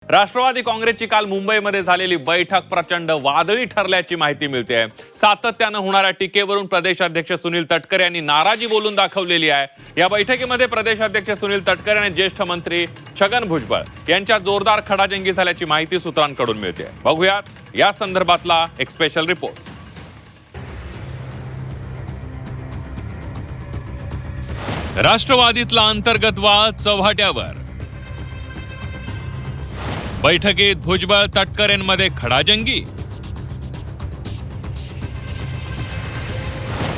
राष्ट्रवादी काँग्रेसची काल मुंबईमध्ये झालेली बैठक प्रचंड वादळी ठरल्याची माहिती मिळते आहे। सातत्याने होणाऱ्या टीकेवरून प्रदेशाध्यक्ष सुनील तटकरे यांनी नाराजी बोलून दाखवलेली आहे। या बैठकीमध्ये प्रदेशाध्यक्ष सुनील तटकरे आणि ज्येष्ठ मंत्री छगन भुजबळ यांच्या जोरदार खडाजंगी झाल्याची माहिती सूत्रांकडून मिळते आहे। बघूयात या संदर्भातला एक स्पेशल रिपोर्ट। राष्ट्रवादीतला अंतर्गत वाद चव्हाट्यावर। बैठकीत भुजबळ तटकरेंमध्ये खडाजंगी।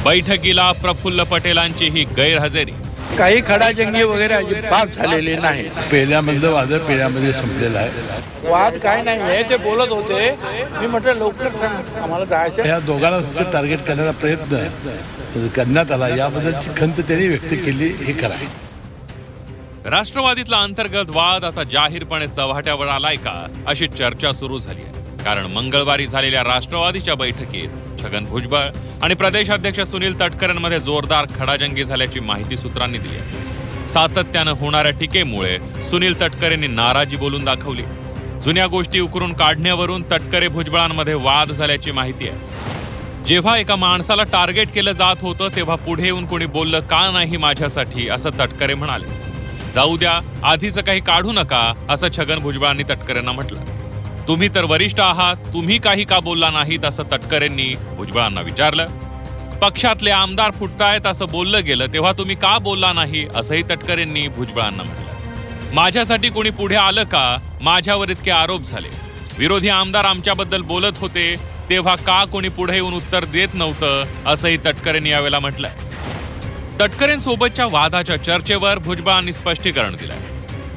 बैठकीला प्रफुल्ल पटेलांची ही गैरहजेरी। काही खडाजंगी वगैरे अजिबात झालेली नाही। पेल्यामधलं वादळ पेल्यामध्ये संपलेलं आहे। वाद काय नाही आहे ते बोलत होते। मी म्हटलं लवकर सांग आम्हाला जायचं। या दोघांना फक्त टार्गेट करण्याचा प्रयत्न करण्यात आला, याबद्दलची खंत त्यांनी व्यक्त केली, हे खरं आहे। राष्ट्रवादीतला अंतर्गत वाद आता जाहीरपणे चव्हाट्यावर आलाय का अशी चर्चा सुरू झाली आहे। कारण मंगळवारी झालेल्या राष्ट्रवादीच्या बैठकीत छगन भुजबळ आणि प्रदेशाध्यक्ष सुनील तटकरेंमध्ये जोरदार खडाजंगी झाल्याची माहिती सूत्रांनी दिली आहे। सातत्याने होणाऱ्या टीकेमुळे सुनील तटकरेंनी नाराजी बोलून दाखवली। जुन्या गोष्टी उकरून काढण्यावरून तटकरे भुजबळांमध्ये वाद झाल्याची माहिती आहे। जेव्हा एका माणसाला टार्गेट केलं जात होतं तेव्हा पुढे येऊन कोणी बोललं का नाही माझ्यासाठी, असं तटकरे म्हणाले। जाऊ द्या, आधीचं काही काढू नका, असं छगन भुजबळांनी तटकरेंना म्हटलं। तुम्ही तर वरिष्ठ आहात, तुम्ही काही का बोलला नाहीत, असं तटकरेंनी भुजबळांना विचारलं। पक्षातले आमदार फुटतायत असं बोललं गेलं तेव्हा तुम्ही का बोलला नाही, असंही तटकरेंनी भुजबळांना म्हटलं। माझ्यासाठी कोणी पुढे आलं का, माझ्यावर इतके आरोप झाले, विरोधी आमदार आमच्याबद्दल बोलत होते तेव्हा का कोणी पुढे येऊन उत्तर देत नव्हतं, असंही तटकरेंनी यावेळेला म्हटलंय। तटकरेंसोबतच्या वादाच्या चर्चेवर भुजबळांनी स्पष्टीकरण दिलंय।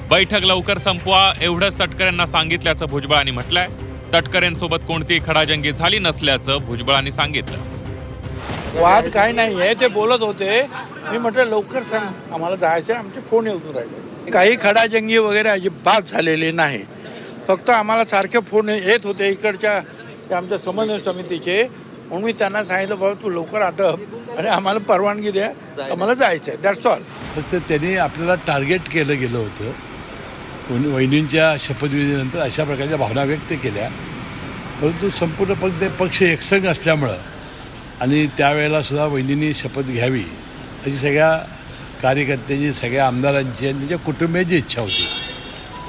बैठक लवकर संपवा एवढंच तटकरेंना सांगितल्याचं भुजबळांनी म्हटलंय। तटकरेंसोबत कोणतीही खडाजंगी झाली नसल्याचं भुजबळांनी सांगितलं। वाद काय नाही आहे ते बोलत होते। मी म्हटलं लवकर सांग आम्हाला जायचं, आमचे फोन येऊन राहिले। काही खडाजंगी वगैरे अजिबात झालेली नाही। फक्त आम्हाला सारखे फोन येत होते इकडच्या आमच्या समन्वय समितीचे, म्हणून मी त्यांना सांगितलं बाबा तू लवकर आटप आणि आम्हाला परवानगी द्या, आम्हाला जायचं आहे, दॅट्स ऑल। फक्त त्यांनी आपल्याला टार्गेट केलं गेलं होतं। वहिनींच्या शपथविधीनंतर अशा प्रकारच्या भावना व्यक्त केल्या, परंतु संपूर्ण पक्ष एकसंघ असल्यामुळं आणि त्यावेळेला सुद्धा वहिनींनी शपथ घ्यावी अशी सगळ्या कार्यकर्त्यांची, सगळ्या आमदारांची आणि त्यांच्या कुटुंबियांची इच्छा होती।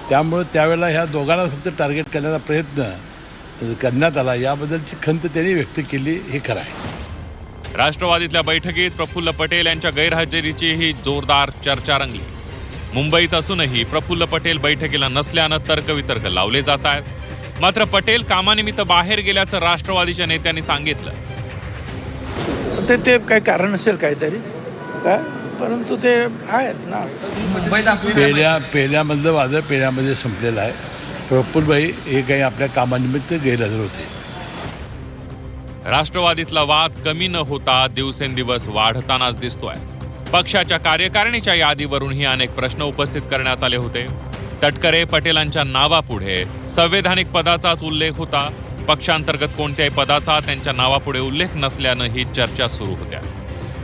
त्यामुळं त्यावेळेला ह्या दोघांना फक्त टार्गेट करण्याचा प्रयत्न करण्यात आला, याबद्दलची खंत त्यांनी व्यक्त केली, हे खरं आहे। राष्ट्रवादीतल्या बैठकीत प्रफुल्ल पटेल यांच्या गैरहजेरीची ही जोरदार चर्चा रंगली। मुंबईत असूनही प्रफुल्ल पटेल बैठकीला नसल्यानं तर्कवितर्क लावले जात आहेत। मात्र पटेल कामानिमित्त बाहेर गेल्याचं राष्ट्रवादीच्या नेत्यांनी सांगितलं। ते काही कारण असेल काहीतरी काय, परंतु ते आहेत ना। पेल्यामधलं वादळ पेल्यामध्ये संपलेलं आहे। प्रफुल्लभाई हे काही आपल्या कामानिमित्त गैरहजर होते। राष्ट्रवादीतला वाद कमी न होता दिवसेंदिवस वाढतानाच दिसतोय। पक्षाच्या कार्यकारिणीच्या यादीवरूनही अनेक प्रश्न उपस्थित करण्यात आले होते। तटकरे पटेलांच्या नावापुढे संवैधानिक पदाचाच उल्लेख होता। पक्षांतर्गत कोणत्याही पदाचा त्यांच्या नावापुढे उल्लेख नसल्यानं ही चर्चा सुरू होत्या।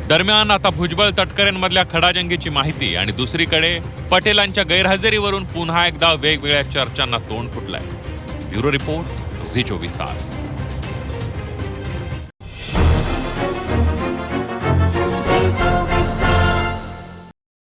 दरम्यान आता भुजबळ तटकरेंमधल्या खडाजंगीची माहिती आणि दुसरीकडे पटेलांच्या गैरहजेरीवरून पुन्हा एकदा वेगवेगळ्या चर्चांना तोंड फुटलंय। ब्युरो रिपोर्ट, झी 24 तास।